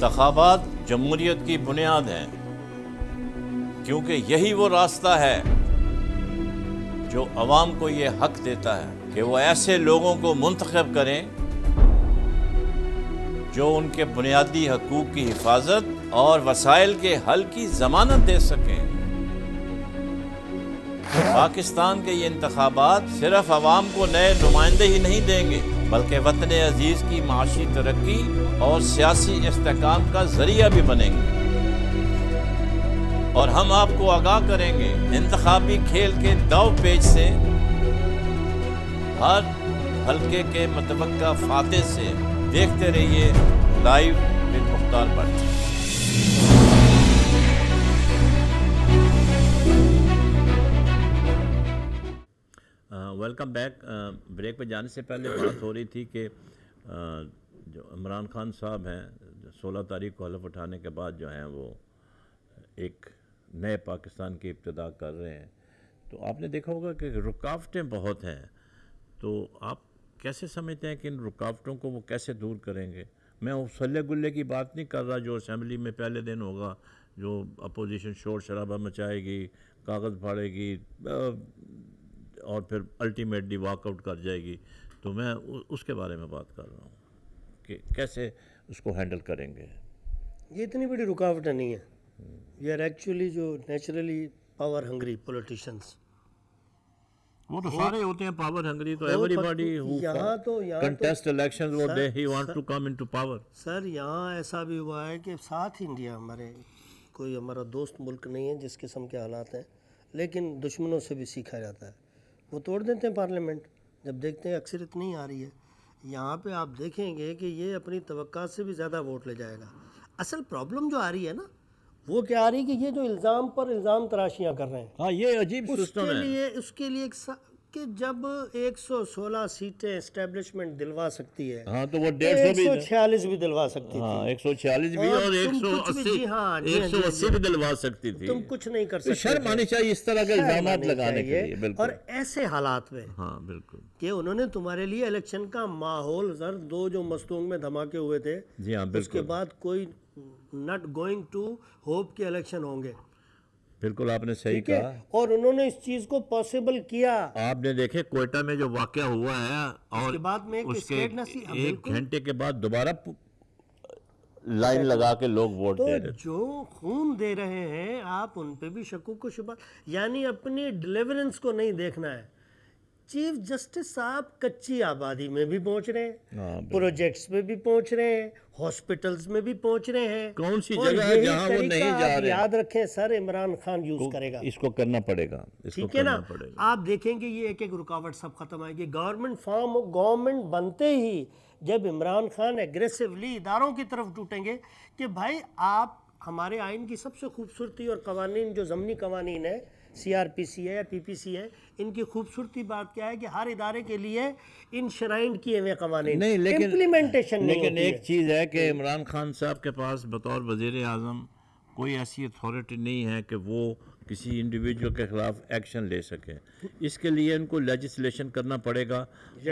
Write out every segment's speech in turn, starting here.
انتخابات جمہوریت کی بنیاد ہیں، کیونکہ یہی وہ راستہ ہے جو عوام کو یہ حق دیتا ہے کہ وہ ایسے لوگوں کو منتخب کریں جو ان کے بنیادی حقوق کی حفاظت اور وسائل کے حل کی ضمانت دے سکیں۔ پاکستان کے یہ انتخابات صرف عوام کو نئے نمائندے ہی نہیں دیں گے، بلکہ وطن عزیز کی معاشی ترقی اور سیاسی استحکام کا ذریعہ بھی بنیں گے۔ اور ہم آپ کو آگاہ کریں گے انتخابی کھیل کے داؤ پیچ سے، ہر حلقے کے متوقع فاتح سے۔ دیکھتے رہیے live with Mukhtar but. Welcome back. Break پہ جانے سے پہلے بات ہو رہی تھی کہ جو عمران خان صاحب ہیں 16 تاریخ کو حلف اٹھانے کے بعد جو ہیں وہ ایک نئے پاکستان کی ابتدا کر رہے ہیں، تو آپ نے دیکھا ہوگا کہ رکاوٹیں بہت ہیں، تو آپ کیسے سمجھتے ہیں کہ ان رکاوٹوں کو وہ کیسے دور کریں گے؟ میں اس ہلے گلے کی بات نہیں کر رہا جو اسمبلی میں پہلے دن ہوگا، جو اپوزیشن شور شرابہ مچائے گی، کاغذ پھاڑے گی اور پھر الٹیمیٹلی واک آؤٹ کر جائے گی، تو میں اس کے بارے میں بات کر رہا ہوں کہ کیسے اس کو ہینڈل کریں گے۔ یہ اتنی بڑی رکاوٹیں نہیں ہیں، یہ آر ایکچولی جو نیچرلی پاور ہنگری پولیٹیشنز، وہ تو سارے ہوتے ہیں پاور ہنگری، تو everybody who contest election وہ دے ہی want to come into power. Sir یہاں ایسا بھی ہوا ہے کہ ساتھ انڈیا ہمارے کوئی ہمارا دوست ملک نہیں ہے جس قسم کے حالات ہیں، لیکن دشمنوں سے بھی سیکھا جاتا ہے، وہ توڑ دیتے ہیں پارلیمنٹ جب دیکھتے ہیں اکثریت نہیں آ رہی ہے۔ یہاں پہ آپ دیکھیں گے کہ یہ اپنی توقعات سے بھی زیادہ ووٹ لے جائے گا۔ اصل پرابلم جو آ رہی ہے نا وہ کیا آ رہی ہے کہ یہ جو الزام پر الزام تراشیاں کر رہے ہیں، ہاں یہ عجیب سسٹم ہے۔ اس کے لیے کہ جب 116 سیٹیں اسٹیبلشمنٹ دلوا سکتی ہے، ہاں تو وہ 146 بھی دلوا سکتی تھی، ہاں 146 بھی اور 180 بھی دلوا سکتی تھی۔ تم کچھ نہیں کر سکتے، شرم آنی چاہیے اس طرح کے الزامات لگانے کے لیے۔ بالکل، اور ایسے حالات میں ہاں بالکل کہ انہوں نے تمہارے لیے الیکشن کا ماحول دو جو مستونگ میں دھماکے ہوئے تھے، جی ہاں بالکل، اس کے بعد کوئی ناٹ گوئنگ ٹو ہوپ کے الیکشن ہوں گے۔ بالکل آپ نے صحیح کہا، اور انہوں نے اس چیز کو پاسبل کیا۔ آپ نے دیکھے کوئٹہ میں جو واقعہ ہوا ہے اور اس کے بعد میں ایک گھنٹے کے بعد دوبارہ لائن لگا کے لوگ ووٹ دے رہے، جو خون دے رہے ہیں آپ ان پہ بھی شکوک و شبہ، یعنی اپنی ڈیلیورنس کو نہیں دیکھنا ہے۔ چیف جسٹس صاحب کچی آبادی میں بھی پہنچ رہے ہیں، پروجیکٹس میں بھی پہنچ رہے ہیں، ہاسپٹلز میں بھی پہنچ رہے ہیں۔ کون سی جگہ ہے جہاں وہ نہیں جا رہے؟ یاد رکھیں سر، عمران خان یوز کرے گا، اس کو کرنا پڑے گا، ٹھیک ہے نا؟ آپ دیکھیں گے یہ ایک ایک رکاوٹ سب ختم آئے گی۔ گورنمنٹ بنتے ہی جب عمران خان ایگریسولی اداروں کی طرف ٹوٹیں گے کہ بھائی آپ ہمارے آئین کی سب سے خوبصورتی اور قوانین جو ضمنی قوانین ہیں، سی آر پی سی ہے یا پی پی سی ہے، ان کی خوبصورتی بات کیا ہے کہ ہر ادارے کے لیے انشرائنڈ کیے ہوئے قوانین، امپلیمنٹیشن نہیں ہوتی ہے۔ لیکن ایک چیز ہے کہ عمران خان صاحب کے پاس بطور وزیر اعظم کوئی ایسی اتھارٹی نہیں ہے کہ وہ کسی انڈیویجول کے خلاف ایکشن لے سکے۔ اس کے لیے ان کو لیجسلیشن کرنا پڑے گا،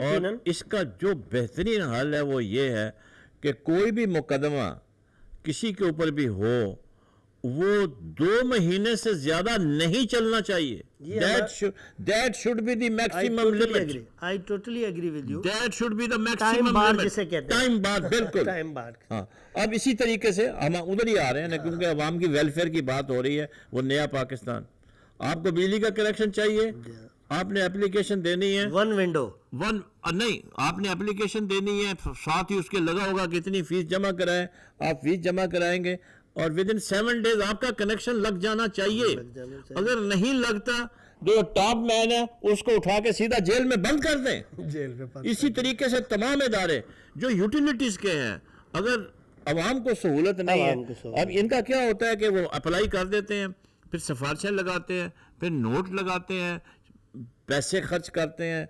اور اس کا جو بہترین حل ہے وہ یہ ہے کہ کوئی بھی مقدمہ کسی کے اوپر بھی ہو وہ 2 مہینے سے زیادہ نہیں چلنا چاہیے۔ That should be the maximum limit. I totally agree with you. That should be the maximum limit. جسے کہتے ہیں ٹائم بار، بالکل ٹائم بار۔ ہاں اب اسی طریقے سے ہم ادھر ہی آ رہے ہیں کیونکہ عوام کی ویلفیئر کی بات ہو رہی ہے، وہ نیا پاکستان۔ آپ کو بجلی کا کنیکشن چاہیے، آپ نے اپلیکیشن دینی ہے، نہیں آپ نے اپلیکیشن دینی ہے، ساتھ ہی اس کے لگا ہوگا کتنی فیس جمع کرائیں، آپ فیس جمع کرائیں گے اور within 7 days آپ کا کنیکشن لگ جانا چاہیے۔ اگر نہیں لگتا جو ٹاپ مین ہے اس کو اٹھا کے سیدھا جیل میں بند کر دیں۔ اسی طریقے سے تمام ادارے جو یوٹیلیٹیز کے ہیں، اگر عوام کو سہولت نہیں ہے، اب ان کا کیا ہوتا ہے کہ وہ اپلائی کر دیتے ہیں، پھر سفارشیں لگاتے ہیں، پھر نوٹ لگاتے ہیں، پیسے خرچ کرتے ہیں،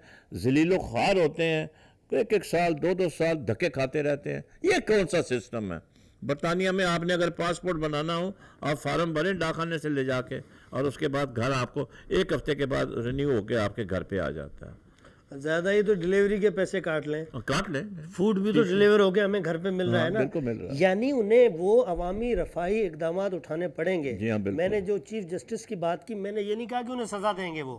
ذلیل و خوار ہوتے ہیں، 1 سال 2 سال دھکے کھاتے رہتے ہیں۔ یہ کون سا سسٹم ہے؟ برطانیہ میں آپ نے اگر پاسپورٹ بنانا ہو آپ فارم بھریں ڈاکخانے سے لے جا کے، اور اس کے بعد گھر آپ کو 1 ہفتے کے بعد رینیو ہو کے آپ کے گھر پہ آ جاتا ہے۔ زیادہ ہی تو ڈیلیوری کے پیسے کاٹ لیں، فوڈ بھی تو ڈیلیور ہو کے ہمیں گھر پہ مل رہا ہے نا. یعنی انہیں وہ عوامی رفاہی اقدامات اٹھانے پڑیں گے. میں نے جو چیف جسٹس کی بات کی، میں نے یہ نہیں کہا کہ انہیں سزا دیں گے، وہ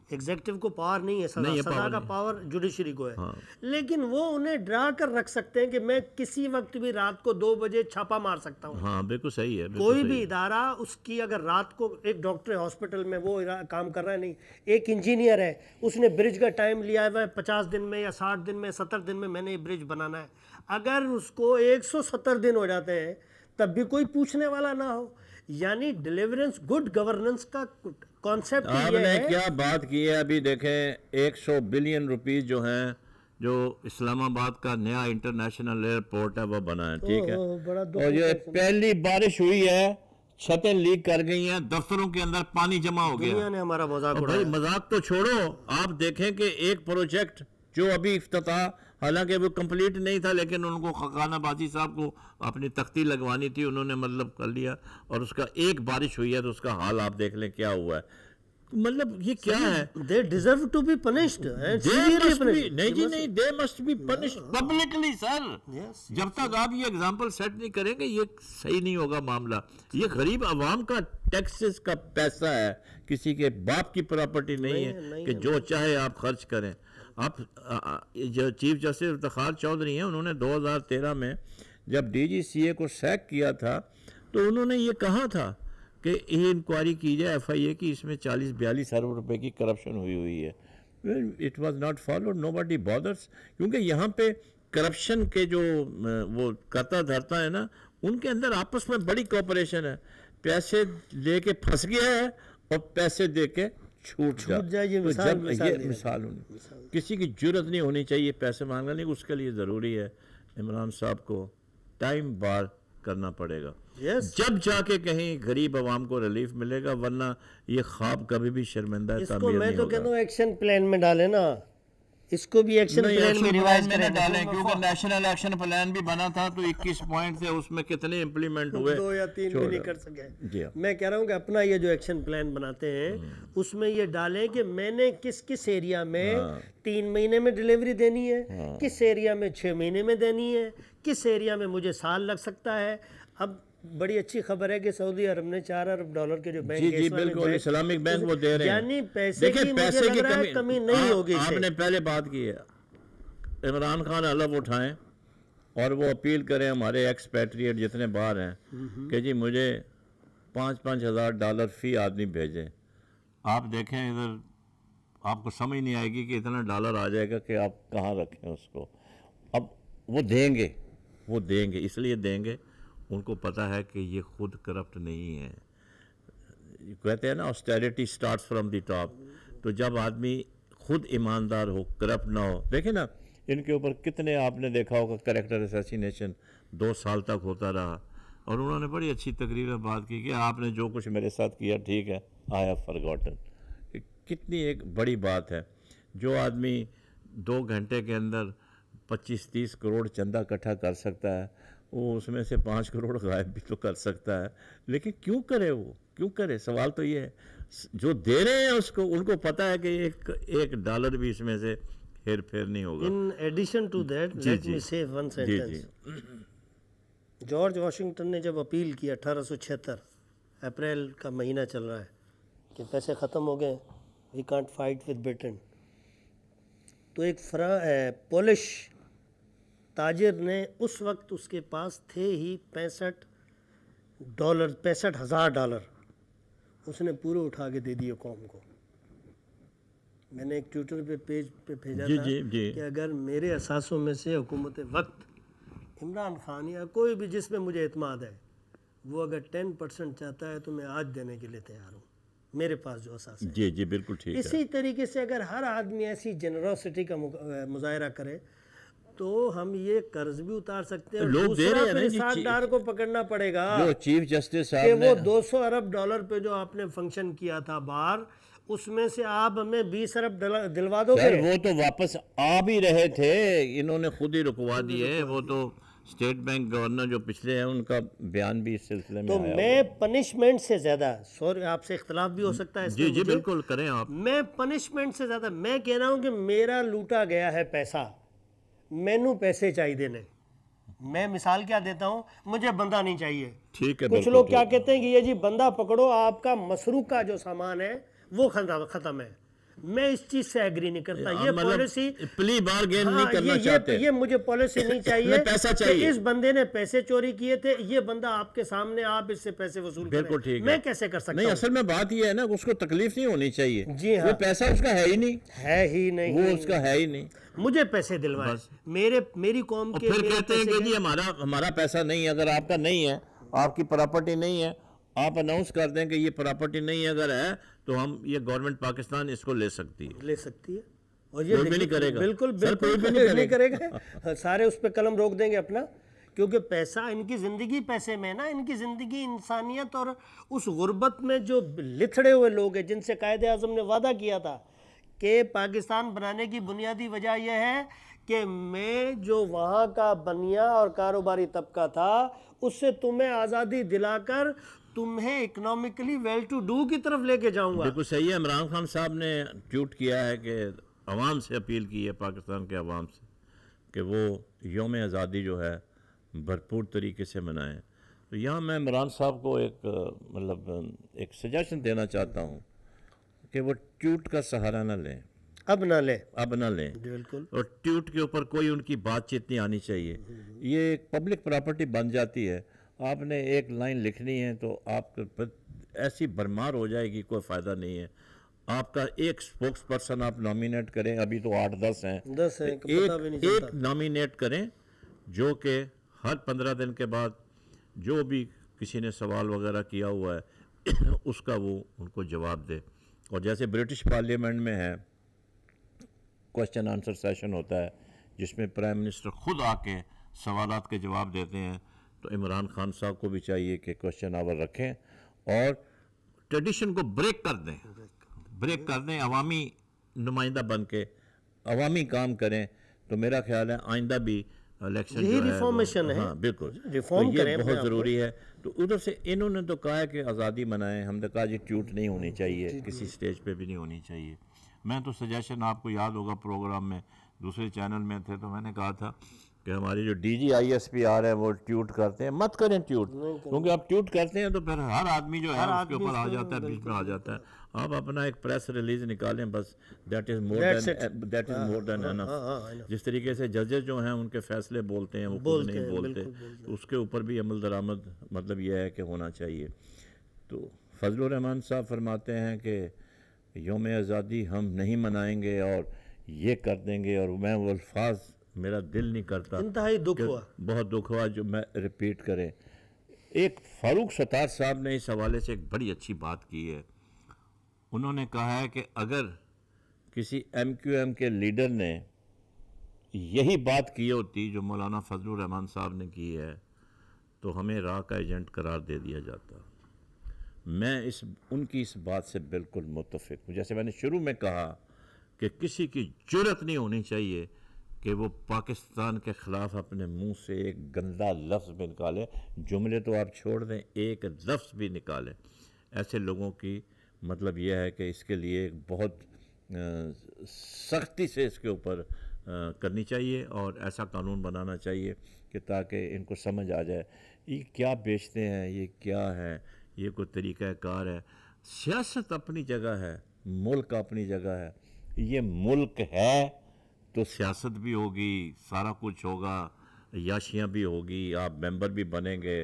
ایگزیکٹو کو پاور نہیں ہے سزا کا پاور جوڈیشری کو ہے، لیکن وہ انہیں ڈرا کر رکھ سکتے ہیں کہ میں کسی وقت بھی رات کو 2 بجے چھاپا مار سکتا ہوں. ہاں بالکل صحیح ہے. کوئی بھی ادارہ اس کی اگر رات کو ایک ڈاکٹر ہاسپٹل میں وہ کام کر رہا ہے، نہیں ایک انجینئر ہے، اس نے برج کا ٹائم لیا ہے 50 دن میں یا 60 دن میں 70 دن میں نے یہ برج بنانا ہے، اگر اس کو 170 دن ہو جاتے ہیں تب بھی کوئی پوچھنے والا نہ ہو. یعنی ڈیلیورنس گڈ گورننس کا کانسیپٹ آپ نے کیا بات کی ہے. ابھی دیکھیں 100 بلین روپیز جو ہیں جو اسلام آباد کا نیا انٹرنیشنل ایئرپورٹ ہے وہ بنا ہے، ٹھیک ہے، اور یہ پہلی بارش ہوئی ہے چھتیں لیک کر گئی ہیں، دفتروں کے اندر پانی جمع ہو گیا. دنیا نے ہمارا مذاق بھائی مذاق تو چھوڑو، آپ دیکھیں کہ ایک پروجیکٹ جو ابھی افتتاح، حالانکہ وہ کمپلیٹ نہیں تھا لیکن ان کو خاقان آبادی صاحب کو اپنی تختی لگوانی تھی، انہوں نے مطلب کر لیا، اور اس کا ایک بارش ہوئی ہے تو اس کا حال آپ دیکھ لیں کیا ہوا ہے. مطلب یہ کیا ہے؟ they deserve to be punished. نہیں جی نہیں، they must be punished publicly sir. جب تک آپ یہ اگزامپل سیٹ نہیں کریں گے یہ صحیح نہیں ہوگا معاملہ. یہ غریب عوام کا ٹیکسز کا پیسہ ہے، کسی کے باپ کی پراپرٹی نہیں ہے کہ جو چاہے آپ خرچ کریں. آپ جو چیف جسٹس افتخار چودھری ہیں، انہوں نے 2013 میں جب ڈی جی سی اے کو سیک کیا تھا تو انہوں نے یہ کہا تھا کہ یہ انکوائری کی جائے ایف آئی اے کی، اس میں 40-42 ارب روپے کی کرپشن ہوئی ہے. It was not followed, nobody bothers, کیونکہ یہاں پہ کرپشن کے جو وہ کرتا دھرتا ہے نا، ان کے اندر آپس میں بڑی کوپریشن ہے. پیسے لے کے پھنس گیا ہے اور پیسے دے کے چھوٹ جائے. یہ مثال ہونی، کسی کی جرت نہیں ہونی چاہیے پیسے مانگنے کی. اس کے لیے ضروری ہے عمران صاحب کو ٹائم بار کرنا پڑے گا، جب جا کے کہیں غریب عوام کو ریلیف ملے گا، ورنہ یہ خواب کبھی بھی شرمندہ تعبیر نہیں ہوگا. میں تو کہتا ہوں ایکشن پلان میں ڈالیں نا، اس کو بھی ایکشن پلان میں ریوائز کریں ڈالیں، کیونکہ نیشنل ایکشن پلان بھی بنا تھا تو 21 پوائنٹ تھے، اس میں کتنے امپلیمنٹ ہوئے؟ 2 یا 3 بھی نہیں کر سکے. میں کہہ رہا ہوں کہ اپنا یہ جو ایکشن پلان بناتے ہیں اس میں یہ ڈالیں کہ میں نے کس ایریا میں 3 مہینے میں ڈیلیوری دینی ہے، کس ایریا میں 6 مہینے میں دینی ہے، کس ایریا میں مجھے سال لگ سکتا ہے. اب بڑی اچھی خبر ہے کہ سعودی عرب نے $4 ارب کے جو بینک جی بالکل اسلامک بینک وہ دے رہے ہیں، یعنی پیسے کی کمی نہیں ہوگی. آپ نے پہلے بات کی ہے، عمران خان علف اٹھائیں اور وہ اپیل کریں ہمارے ایکسپیٹریٹ جتنے باہر ہیں کہ جی مجھے $5,000 فی آدمی بھیجیں. آپ دیکھیں ادھر آپ کو سمجھ نہیں آئے گی کہ اتنا ڈالر آ جائے گا کہ آپ کہاں رکھیں اس کو. اب وہ دیں گے، اس لیے دیں گے ان کو پتہ ہے کہ یہ خود کرپٹ نہیں ہے. کہتے ہیں نا آسٹیرٹی سٹارٹس فرام دی ٹاپ. تو جب آدمی خود ایماندار ہو، کرپٹ نہ ہو، دیکھیں نا ان کے اوپر کتنے آپ نے دیکھا ہوگا کریکٹر اسیسینیشن 2 سال تک ہوتا رہا، اور انہوں نے بڑی اچھی تقریر میں بات کی کہ آپ نے جو کچھ میرے ساتھ کیا ٹھیک ہے، آئی ہیو فرگوٹن. کتنی ایک بڑی بات ہے. جو آدمی 2 گھنٹے کے اندر 25-30 کروڑ چندہ اکٹھا کر سکتا ہے، وہ اس میں سے 5 کروڑ غائب بھی تو کر سکتا ہے. لیکن کیوں کرے وہ، کیوں کرے؟ سوال تو یہ ہے. جو دے رہے ہیں اس کو، ان کو پتہ ہے کہ ایک ڈالر بھی اس میں سے ہیر پھیر نہیں ہوگا. In addition to that, let me say one sentence. George Washington نے جب اپیل کی 1876 اپریل کا مہینہ چل رہا ہے کہ پیسے ختم ہو گئے، we can't fight with Britain، تو ایک پولش تاجر نے اس وقت اس کے پاس تھے ہی $65,000، اس نے پورے اٹھا کے دے دیے قوم کو. میں نے ایک ٹویٹر پہ پیج پہ بھیجا تھا کہ اگر میرے اثاثوں میں سے حکومت وقت عمران خان یا کوئی بھی جس میں مجھے اعتماد ہے وہ اگر 10% چاہتا ہے تو میں آج دینے کے لیے تیار ہوں، میرے پاس جو اثاث ہے. جی بالکل ٹھیک ہے. اسی طریقے سے اگر ہر آدمی ایسی جنروسٹی کا مظاہرہ کرے تو ہم یہ قرض بھی اتار سکتے ہیں. لوگ دے رہے ہیں نا، ساٹھدار کو پکڑنا پڑے گا جو چیف جسٹس کہ وہ $200 ارب پہ جو آپ نے فنکشن کیا تھا باہر، اس میں سے آپ ہمیں 20 ارب دلوا دو گے. وہ تو واپس آ بھی رہے تھے، انہوں نے خود ہی رکوا دیے. وہ تو اسٹیٹ بینک گورنر جو پچھلے ہیں ان کا بیان بھی اس سلسلے میں تو میں پنشمنٹ سے زیادہ، سوری آپ سے اختلاف بھی ہو سکتا ہے اس میں، جی بالکل کریں آپ. میں پنشمنٹ سے زیادہ میں کہہ رہا ہوں کہ میرا لوٹا گیا ہے پیسہ، مینو پیسے چاہیے دینے. میں مثال کیا دیتا ہوں، مجھے بندہ نہیں چاہیے. ٹھیک ہے. کچھ لوگ کیا کہتے ہیں کہ یہ جی بندہ پکڑو، آپ کا مسروق کا جو سامان ہے وہ ختم ہے. میں اس چیز سے ایگری نہیں کرتا. یہ پالیسی پلی بارگین نہیں کرنا چاہتے. یہ مجھے پالیسی نہیں چاہیے کہ اس بندے نے پیسے چوری کیے تھے، یہ بندہ آپ کے سامنے، آپ اس سے پیسے وصول کریں. بالکل ٹھیک ہے. میں کیسے کر سکتا ہوں؟ نہیں، اصل میں بات یہ ہے نا، اس کو تکلیف نہیں ہونی چاہیے. جی ہاں، وہ پیسہ اس کا ہے ہی نہیں، وہ اس کا ہے ہی نہیں. مجھے پیسے دلوائے میری قوم کے. پھر کہتے ہیں کہ جی ہمارا پیسہ نہیں ہے. اگر آپ کا نہیں ہے، آپ کی پراپرٹی نہیں ہے، آپ اناؤنس کر دیں کہ یہ پراپرٹی نہیں ہے، اگر ہے تو ہم یہ گورنمنٹ پاکستان اس کو لے سکتی ہے. اور یہ کوئی بھی نہیں کرے گا. بالکل نہیں کرے گا. سارے اس پہ قلم روک دیں گے اپنا، کیونکہ پیسہ، ان کی زندگی پیسے میں نا. ان کی زندگی انسانیت اور اس غربت میں جو لتھڑے ہوئے لوگ ہیں جن سے قائد اعظم نے وعدہ کیا تھا کہ پاکستان بنانے کی بنیادی وجہ یہ ہے کہ میں جو وہاں کا بنیا اور کاروباری طبقہ تھا اس سے تمہیں آزادی دلا کر تمہیں اکنامکلی ویل ٹو ڈو کی طرف لے کے جاؤں گا. بالکل صحیح ہے. عمران خان صاحب نے ٹویٹ کیا ہے کہ عوام سے اپیل کی ہے، پاکستان کے عوام سے، کہ وہ یوم آزادی جو ہے بھرپور طریقے سے منائیں. تو یہاں میں عمران صاحب کو ایک سجیشن دینا چاہتا ہوں کہ وہ ٹویٹ کا سہارا نہ لیں. اب نہ لیں. بالکل. اور ٹویٹ کے اوپر کوئی ان کی بات چیت نہیں آنی چاہیے. یہ ایک پبلک پراپرٹی بن جاتی ہے. آپ نے ایک لائن لکھنی ہے تو آپ کو ایسی برمار ہو جائے گی، کوئی فائدہ نہیں ہے. آپ کا ایک سپوکس پرسن آپ نامینیٹ کریں، ابھی تو 8-10 ہیں، ایک نامینیٹ کریں جو کہ ہر 15 دن کے بعد جو بھی کسی نے سوال وغیرہ کیا ہوا ہے اس کا وہ ان کو جواب دے. اور جیسے برٹش پارلیمنٹ میں ہے، کوسچن آنسر سیشن ہوتا ہے جس میں پرائم منسٹر خود آ کے سوالات کے جواب دیتے ہیں. تو عمران خان صاحب کو بھی چاہیے کہ کوسچن آور رکھیں اور ٹریڈیشن کو بریک کر دیں، عوامی نمائندہ بن کے عوامی کام کریں. تو میرا خیال ہے آئندہ بھی الیکشن جو ہے ریفارمیشن ہے. ہاں بالکل، ریفارم کریں، بہت ضروری ہے. تو ادھر سے انہوں نے تو کہا ہے کہ آزادی منائیں، ہم نے کہا جی ٹویٹ نہیں ہونی چاہیے، کسی سٹیج پہ بھی نہیں ہونی چاہیے. میں تو سجیشن، آپ کو یاد ہوگا پروگرام میں دوسرے چینل میں تھے تو میں نے کہا تھا کہ ہماری جو D G I S P R ہے وہ ٹویٹ کرتے ہیں، مت کریں ٹویٹ، کیونکہ آپ ٹویٹ کرتے ہیں تو پھر ہر آدمی جو ہے اس کے اوپر آ جاتا ہے، بیچ میں آ جاتا ہے. آپ اپنا ایک پریس ریلیز نکالیں بس، دیٹ از مور دین انف. جس طریقے سے ججز جو ہیں ان کے فیصلے بولتے ہیں، وہ خود نہیں بولتے، اس کے اوپر بھی عمل درآمد مطلب یہ ہے کہ ہونا چاہیے. تو فضل الرحمان صاحب فرماتے ہیں کہ یوم آزادی ہم نہیں منائیں گے اور یہ کر دیں گے، اور میں وہ الفاظ میرا دل نہیں کرتا، انتہائی دکھ ہوا، بہت دکھ ہوا جو میں ریپیٹ کریں. ایک فاروق ستار صاحب نے اس حوالے سے ایک بڑی اچھی بات کی ہے. انہوں نے کہا ہے کہ اگر کسی ایم کیو ایم کے لیڈر نے یہی بات کی ہوتی جو مولانا فضل الرحمان صاحب نے کی ہے تو ہمیں راہ کا ایجنٹ قرار دے دیا جاتا. میں ان کی اس بات سے بالکل متفق ہوں. جیسے میں نے شروع میں کہا کہ کسی کی جرأت نہیں ہونی چاہیے کہ وہ پاکستان کے خلاف اپنے منہ سے ایک گندا لفظ بھی نکالے. جملے تو آپ چھوڑ دیں، ایک لفظ بھی نکالے. ایسے لوگوں کی مطلب یہ ہے کہ اس کے لیے بہت سختی سے اس کے اوپر کرنی چاہیے اور ایسا قانون بنانا چاہیے کہ تاکہ ان کو سمجھ آ جائے یہ کیا بیچتے ہیں، یہ کیا ہے، یہ کوئی طریقہ کار ہے. سیاست اپنی جگہ ہے، ملک اپنی جگہ ہے. یہ ملک ہے تو سیاست بھی ہوگی، سارا کچھ ہوگا، عیاشیاں بھی ہوگی، آپ ممبر بھی بنیں گے،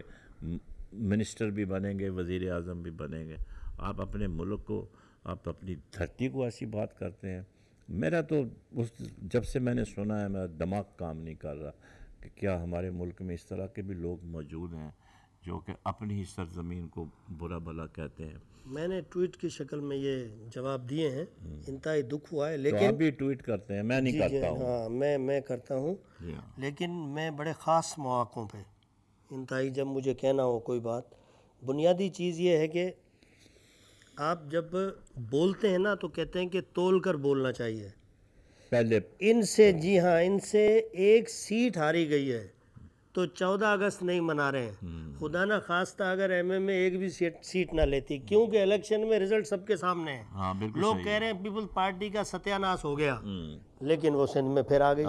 منسٹر بھی بنیں گے، وزیر اعظم بھی بنیں گے. آپ اپنے ملک کو، آپ اپنی دھرتی کو ایسی بات کرتے ہیں. میرا تو جب سے میں نے سنا ہے میرا دماغ کام نہیں کر رہا کہ کیا ہمارے ملک میں اس طرح کے بھی لوگ موجود ہیں جو کہ اپنی ہی سرزمین کو برا بھلا کہتے ہیں. میں نے ٹویٹ کی شکل میں یہ جواب دیے ہیں. انتہائی دکھ ہوا ہے، لیکن آپ بھی ٹویٹ کرتے ہیں، میں نہیں کرتا ہوں. ہاں میں کرتا ہوں، لیکن میں بڑے خاص مواقعوں پہ انتہائی جب مجھے کہنا ہو کوئی بات. بنیادی چیز یہ ہے کہ آپ جب بولتے ہیں نا تو کہتے ہیں کہ تول کر بولنا چاہیے. پہلے ان سے، جی ہاں، ان سے ایک سیٹ ہاری گئی ہے تو 14 اگست نہیں منا رہے ہیں. خدا نہ خواستہ اگر ایم ایم اے ایک بھی سیٹ نہ لیتی, کیونکہ الیکشن میں رزلٹ سب کے سامنے ہے. لوگ کہہ رہے ہیں پیپلز پارٹی کا ستیہ ناش ہو گیا, لیکن وہ سندھ میں پھر آ گئی.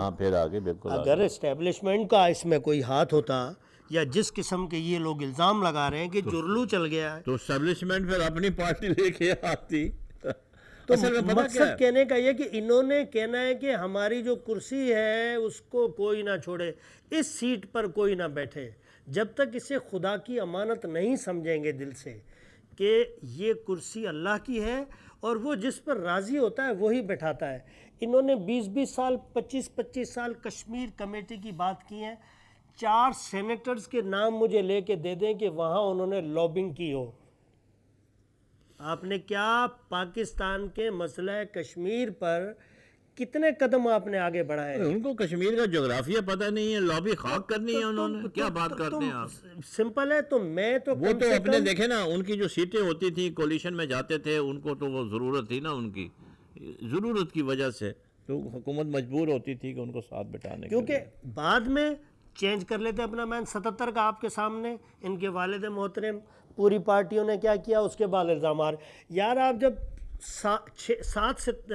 اگر اسٹیبلشمنٹ کا اس میں کوئی ہاتھ ہوتا, یا جس قسم کے یہ لوگ الزام لگا رہے ہیں کہ جرلو چل گیا ہے, تو اسٹیبلشمنٹ پھر اپنی پارٹی لے کے آتی. تو مقصد کہنے کا یہ کہ انہوں نے کہنا ہے کہ ہماری جو کرسی ہے اس کو کوئی نہ چھوڑے, اس سیٹ پر کوئی نہ بیٹھے, جب تک اسے خدا کی امانت نہیں سمجھیں گے دل سے کہ یہ کرسی اللہ کی ہے اور وہ جس پر راضی ہوتا ہے وہی بٹھاتا ہے. انہوں نے 20-20 سال 25-25 سال کشمیر کمیٹی کی بات کی ہے. 4 سینیٹرز کے نام مجھے لے کے دے دیں کہ وہاں انہوں نے لابنگ کی ہو. آپ نے کیا پاکستان کے مسئلہ کشمیر پر کتنے قدم آپ نے آگے بڑھائے؟ ان کو کشمیر کا جغرافیہ پتہ نہیں ہے, لابی خاک کرنی ہے انہوں نے, کیا بات کرتے ہیں آپ؟ سمپل ہے. تو میں تو وہ تو اپنے دیکھیں نا, ان کی جو سیٹیں ہوتی تھیں کولیشن میں جاتے تھے, ان کو تو وہ ضرورت تھی نا, ان کی ضرورت کی وجہ سے تو حکومت مجبور ہوتی تھی کہ ان کو ساتھ بٹھانے, کیونکہ بعد میں چینج کر لیتے اپنا مین. 77 کا آپ کے سامنے ان کے والد محترم پوری پارٹیوں نے کیا کیا, اس کے بعد الزام آ رہے. یار آپ جب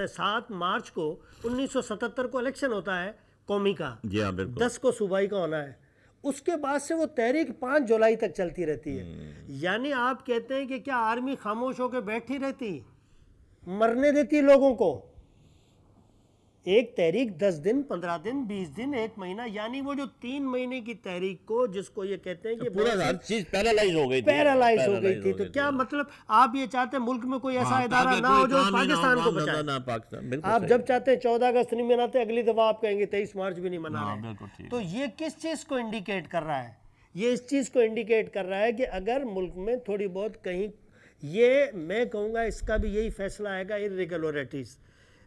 7 مارچ کو 1977 کو الیکشن ہوتا ہے قومی کا, 10 کو صوبائی کا ہونا ہے, اس کے بعد سے وہ تحریک 5 جولائی تک چلتی رہتی ہے. یعنی آپ کہتے ہیں کہ کیا آرمی خاموش ہو کے بیٹھی رہتی, مرنے دیتی لوگوں کو؟ ایک تحریک 10 دن 15 دن 20 دن 1 مہینہ, یعنی وہ جو 3 مہینے کی تحریک کو جس کو یہ کہتے ہیں کہ پورا ہر چیز پیرالائز ہو گئی تھی, تو کیا مطلب آپ یہ چاہتے ہیں ملک میں کوئی ایسا ادارہ نہ ہو جو پاکستان کو بچائے؟ آپ جب چاہتے ہیں 14 اگست نہیں مناتے, اگلی دفعہ آپ کہیں گے 23 مارچ بھی نہیں منا رہے. تو یہ کس چیز کو انڈیکیٹ کر رہا ہے؟ یہ اس چیز کو انڈیکیٹ کر رہا ہے کہ اگر ملک میں تھوڑی بہت کہیں, یہ میں کہوں گا اس کا بھی یہی فیصلہ آئے گا, irregularities.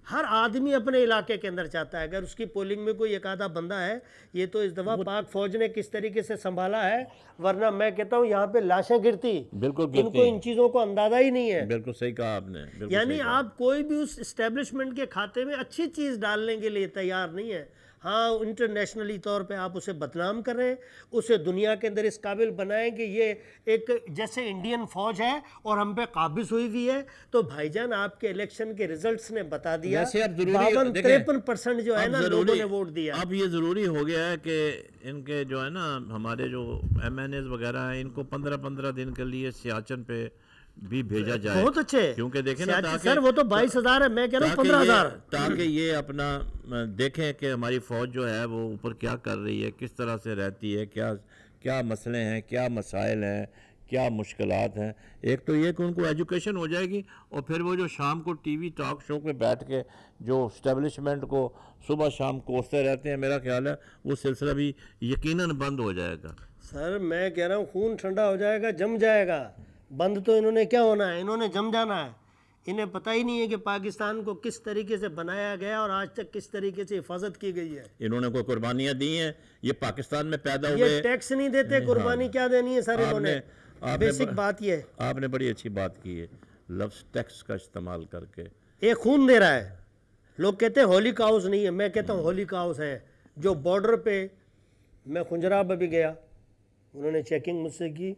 ہر آدمی اپنے علاقے کے اندر چاہتا ہے, اگر اس کی پولنگ میں کوئی ایک آدھا بندہ ہے. یہ تو اس دفعہ پاک فوج نے کس طریقے سے سنبھالا ہے, ورنہ میں کہتا ہوں یہاں پہ لاشیں گرتی, ان کو ان چیزوں کو اندازہ ہی نہیں ہے. بالکل صحیح کہا آپ نے. یعنی آپ کوئی بھی اس اسٹیبلشمنٹ کے کھاتے میں اچھی چیز ڈالنے کے لیے تیار نہیں ہے. ہاں انٹرنیشنلی طور پہ آپ اسے بدنام کریں, اسے دنیا کے اندر اس قابل بنائیں کہ یہ ایک جیسے انڈین فوج ہے اور ہم پہ قابض ہوئی ہوئی ہے. تو بھائی جان آپ کے الیکشن کے ریزلٹس نے بتا دیا 52-53% جو ہے نا لوگوں نے ووٹ دیا. اب یہ ضروری ہو گیا ہے کہ ان کے جو ہے نا ہمارے جو ایم این ایز وغیرہ ہیں, ان کو 15-15 دن کے لیے سیاچن پہ بھی بھیجا جائے. بہت اچھے کیونکہ دیکھیں نا سر, وہ تو 22,000 ہے, میں کہہ رہا ہوں 15,000, تاکہ یہ اپنا دیکھیں کہ ہماری فوج جو ہے وہ اوپر کیا کر رہی ہے, کس طرح سے رہتی ہے, کیا مسئلے ہیں, کیا مسائل ہیں, کیا مشکلات ہیں. ایک تو یہ کہ ان کو ایجوکیشن ہو جائے گی, اور پھر وہ جو شام کو ٹی وی ٹاک شو پہ بیٹھ کے جو اسٹیبلشمنٹ کو صبح شام کوستے رہتے ہیں, میرا خیال ہے وہ سلسلہ بھی یقیناً بند ہو جائے گا. سر میں کہہ رہا ہوں خون ٹھنڈا ہو جائے گا, جم جائے گا. بند تو انہوں نے کیا ہونا ہے, انہوں نے جم جانا ہے. انہیں پتہ ہی نہیں ہے کہ پاکستان کو کس طریقے سے بنایا گیا اور آج تک کس طریقے سے حفاظت کی گئی ہے. انہوں نے کوئی قربانیاں دی ہیں, یہ پاکستان میں پیدا ہوئے, یہ ٹیکس نہیں دیتے, قربانی کیا دینی ہے سر انہوں نے. بیسک بات یہ ہے. آپ نے بڑی اچھی بات کی ہے, لفظ ٹیکس کا استعمال کر کے. ایک خون دے رہا ہے. لوگ کہتے ہیں ہولی کاؤز نہیں ہے, میں کہتا ہوں ہولی کاؤز ہے. جو بارڈر پہ میں خنجراب ابھی گیا, انہوں نے چیکنگ مجھ سے کی,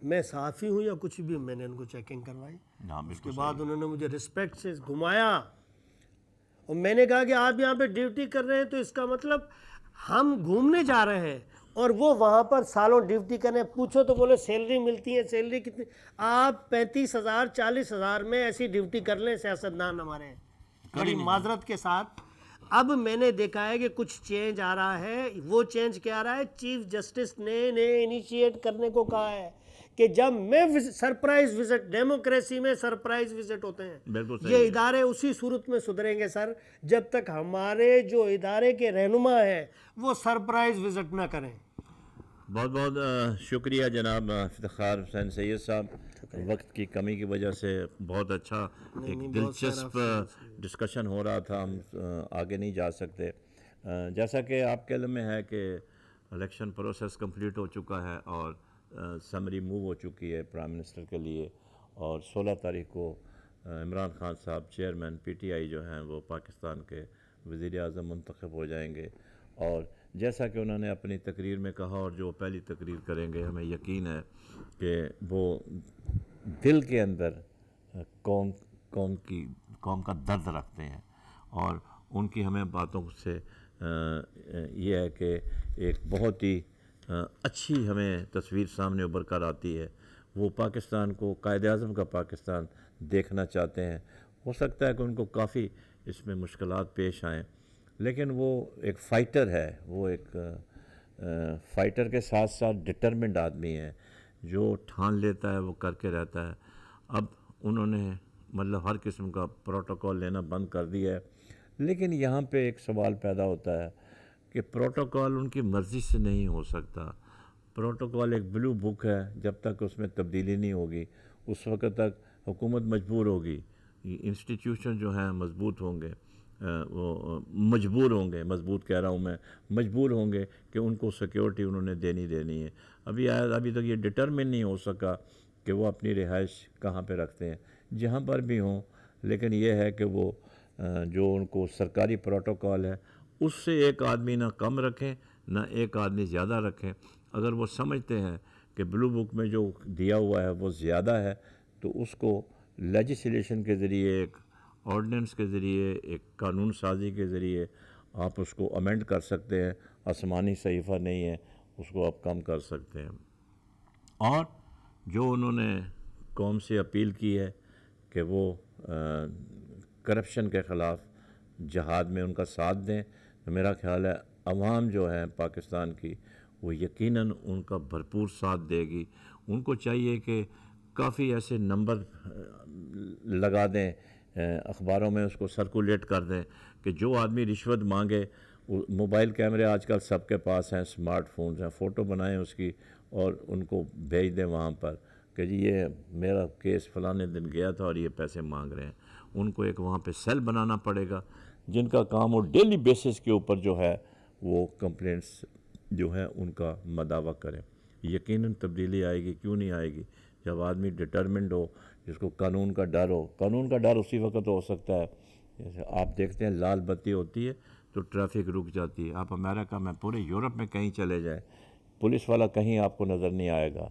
میں صحافی ہوں یا کچھ بھی, میں نے ان کو چیکنگ کروائی. اس کے بعد انہوں نے مجھے رسپیکٹ سے گھمایا, اور میں نے کہا کہ آپ یہاں پہ ڈیوٹی کر رہے ہیں تو اس کا مطلب ہم گھومنے جا رہے ہیں, اور وہ وہاں پر سالوں ڈیوٹی کرنے. پوچھو تو بولے سیلری ملتی ہے, سیلری کتنی؟ آپ 35,000 40,000 میں ایسی ڈیوٹی کر لیں سیاستدان ہمارے, بڑی معذرت کے ساتھ. اب میں نے دیکھا ہے کہ کچھ چینج آ رہا ہے. وہ چینج کیا آ رہا ہے, چیف جسٹس نے انیشیٹ کرنے کو کہا ہے کہ جب میں سرپرائز وزٹ, ڈیموکریسی میں سرپرائز وزٹ ہوتے ہیں, یہ ادارے اسی صورت میں سدھریں گے سر جب تک ہمارے جو ادارے کے رہنما ہیں وہ سرپرائز وزٹ نہ کریں. بہت بہت شکریہ جناب افتخار حسین سید صاحب. وقت کی کمی کی وجہ سے بہت اچھا ایک دلچسپ ڈسکشن ہو رہا تھا, ہم آگے نہیں جا سکتے. جیسا کہ آپ کے علم میں ہے کہ الیکشن پروسیس کمپلیٹ ہو چکا ہے اور سمری موو ہو چکی ہے پرائم منسٹر کے لیے, اور 16 تاریخ کو عمران خان صاحب چیئرمین پی ٹی آئی جو ہیں وہ پاکستان کے وزیر اعظم منتخب ہو جائیں گے, اور جیسا کہ انہوں نے اپنی تقریر میں کہا اور جو پہلی تقریر کریں گے ہمیں یقین ہے کہ وہ دل کے اندر قوم کا درد رکھتے ہیں، اور ان کی ہمیں باتوں سے یہ ہے کہ ایک بہت ہی اچھی ہمیں تصویر سامنے ابھر کر آتی ہے۔ وہ پاکستان کو قائد اعظم کا پاکستان دیکھنا چاہتے ہیں۔ ہو سکتا ہے کہ ان کو کافی اس میں مشکلات پیش آئیں، لیکن وہ ایک فائٹر ہے، وہ ایک فائٹر کے ساتھ ساتھ ڈٹرمنڈ آدمی ہے، جو ٹھان لیتا ہے وہ کر کے رہتا ہے۔ اب انہوں نے مطلب ہر قسم کا پروٹوکول لینا بند کر دیا ہے، لیکن یہاں پہ ایک سوال پیدا ہوتا ہے کہ پروٹوکول ان کی مرضی سے نہیں ہو سکتا۔ پروٹوکول ایک بلو بک ہے، جب تک اس میں تبدیلی نہیں ہوگی اس وقت تک حکومت مجبور ہوگی، انسٹیٹیوشن جو ہیں مضبوط ہوں گے، وہ مجبور ہوں گے، مضبوط کہہ رہا ہوں میں، مجبور ہوں گے کہ ان کو سیکیورٹی انہوں نے دینی ہے۔ ابھی تک یہ ڈٹرمن نہیں ہو سکا کہ وہ اپنی رہائش کہاں پہ رکھتے ہیں، جہاں پر بھی ہوں، لیکن یہ ہے کہ وہ جو ان کو سرکاری پروٹوکول ہے اس سے ایک آدمی نہ کم رکھیں نہ ایک آدمی زیادہ رکھیں۔ اگر وہ سمجھتے ہیں کہ بلو بک میں جو دیا ہوا ہے وہ زیادہ ہے تو اس کو لیجسلیشن کے ذریعے، ایک آرڈیننس کے ذریعے، ایک قانون سازی کے ذریعے آپ اس کو امینڈ کر سکتے ہیں۔ آسمانی صحیفہ نہیں ہے، اس کو آپ کم کر سکتے ہیں۔ اور جو انہوں نے قوم سے اپیل کی ہے کہ وہ کرپشن کے خلاف جہاد میں ان کا ساتھ دیں، تو میرا خیال ہے عوام جو ہے پاکستان کی وہ یقیناً ان کا بھرپور ساتھ دے گی۔ ان کو چاہیے کہ کافی ایسے نمبر لگا دیں، اخباروں میں اس کو سرکولیٹ کر دیں کہ جو آدمی رشوت مانگے، موبائل کیمرے آج کل سب کے پاس ہیں، سمارٹ فونز ہیں، فوٹو بنائیں اس کی اور ان کو بھیج دیں وہاں پر کہ جی یہ میرا کیس فلانے دن گیا تھا اور یہ پیسے مانگ رہے ہیں۔ ان کو ایک وہاں پہ سیل بنانا پڑے گا جن کا کام وہ ڈیلی بیسس کے اوپر جو ہے وہ کمپلینٹس جو ہے ان کا مداوع کریں۔ یقیناً تبدیلی آئے گی، کیوں نہیں آئے گی؟ جب آدمی ڈٹرمنڈ ہو، جس کو قانون کا ڈر ہو۔ قانون کا ڈر اسی وقت ہو سکتا ہے، جیسے آپ دیکھتے ہیں لال بتی ہوتی ہے تو ٹریفک رک جاتی ہے۔ آپ امریکہ میں، پورے یورپ میں کہیں چلے جائیں، پولیس والا کہیں آپ کو نظر نہیں آئے گا،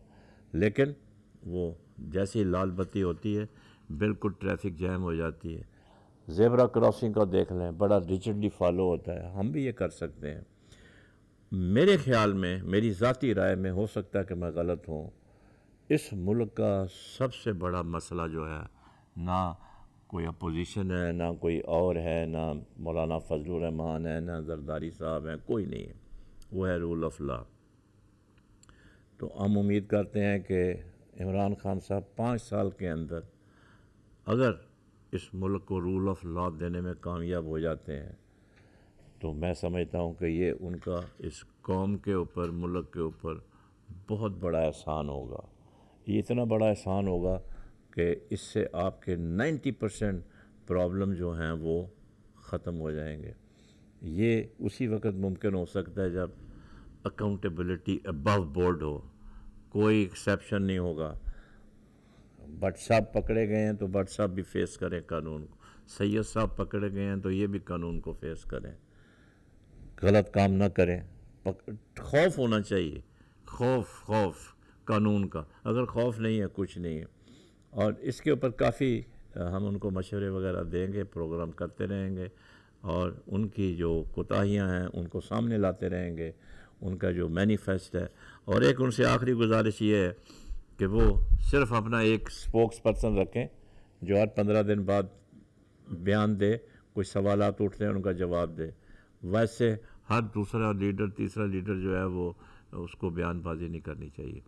لیکن وہ جیسی لال بتی ہوتی ہے بالکل ٹریفک جیم ہو جاتی ہے۔ زیبرا کراسنگ کا دیکھ لیں، بڑا ریجڈلی فالو ہوتا ہے۔ ہم بھی یہ کر سکتے ہیں۔ میرے خیال میں، میری ذاتی رائے میں، ہو سکتا ہے کہ میں غلط ہوں، اس ملک کا سب سے بڑا مسئلہ جو ہے، نہ کوئی اپوزیشن ہے، نہ کوئی اور ہے، نہ مولانا فضل الرحمان ہے، نہ زرداری صاحب ہیں، کوئی نہیں ہے، وہ ہے رول آف لا۔ تو ہم امید کرتے ہیں کہ عمران خان صاحب 5 سال کے اندر اگر اس ملک کو رول آف لا دینے میں کامیاب ہو جاتے ہیں تو میں سمجھتا ہوں کہ یہ ان کا اس قوم کے اوپر، ملک کے اوپر بہت بڑا احسان ہوگا۔ یہ اتنا بڑا احسان ہوگا کہ اس سے آپ کے 90% پرابلم جو ہیں وہ ختم ہو جائیں گے۔ یہ اسی وقت ممکن ہو سکتا ہے جب اکاؤنٹیبلٹی ابو بورڈ ہو، کوئی ایکسیپشن نہیں ہوگا۔ بٹ صاحب پکڑے گئے ہیں تو بٹ صاحب بھی فیس کریں قانون کو، سید صاحب پکڑے گئے ہیں تو یہ بھی قانون کو فیس کریں، غلط کام نہ کریں۔ خوف ہونا چاہیے، خوف قانون کا۔ اگر خوف نہیں ہے کچھ نہیں ہے۔ اور اس کے اوپر کافی ہم ان کو مشورے وغیرہ دیں گے، پروگرام کرتے رہیں گے، اور ان کی جو کوتاہیاں ہیں ان کو سامنے لاتے رہیں گے، ان کا جو مینیفیسٹ ہے۔ اور ایک ان سے آخری گزارش یہ ہے کہ وہ صرف اپنا ایک سپوکس پرسن رکھیں جو ہر 15 دن بعد بیان دے، کوئی سوالات اٹھتے ہیں ان کا جواب دے۔ ویسے ہر دوسرا لیڈر، تیسرا لیڈر جو ہے وہ اس کو بیان بازی نہیں کرنی چاہیے۔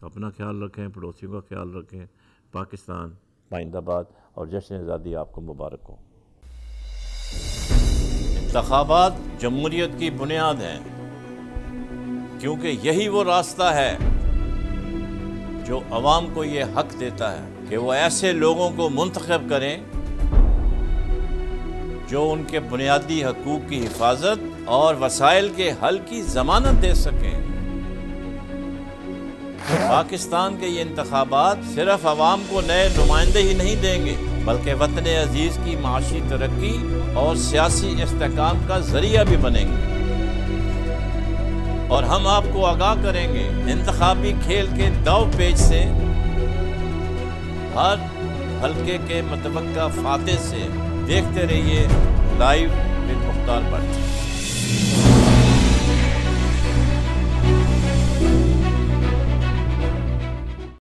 اپنا خیال رکھیں، پڑوسیوں کا خیال رکھیں۔ پاکستان پائندہ باد، اور جشن آزادی آپ کو مبارک ہو۔ انتخابات جمہوریت کی بنیاد ہیں، کیونکہ یہی وہ راستہ ہے جو عوام کو یہ حق دیتا ہے کہ وہ ایسے لوگوں کو منتخب کریں جو ان کے بنیادی حقوق کی حفاظت اور وسائل کے حل کی ضمانت دے سکیں۔ پاکستان کے یہ انتخابات صرف عوام کو نئے نمائندے ہی نہیں دیں گے، بلکہ وطن عزیز کی معاشی ترقی اور سیاسی استحکام کا ذریعہ بھی بنیں گے۔ اور ہم آپ کو آگاہ کریں گے انتخابی کھیل کے داؤ پیچ سے، ہر حلقے کے متوقع فاتح سے۔ دیکھتے رہیے لائیو ود مختار بٹ۔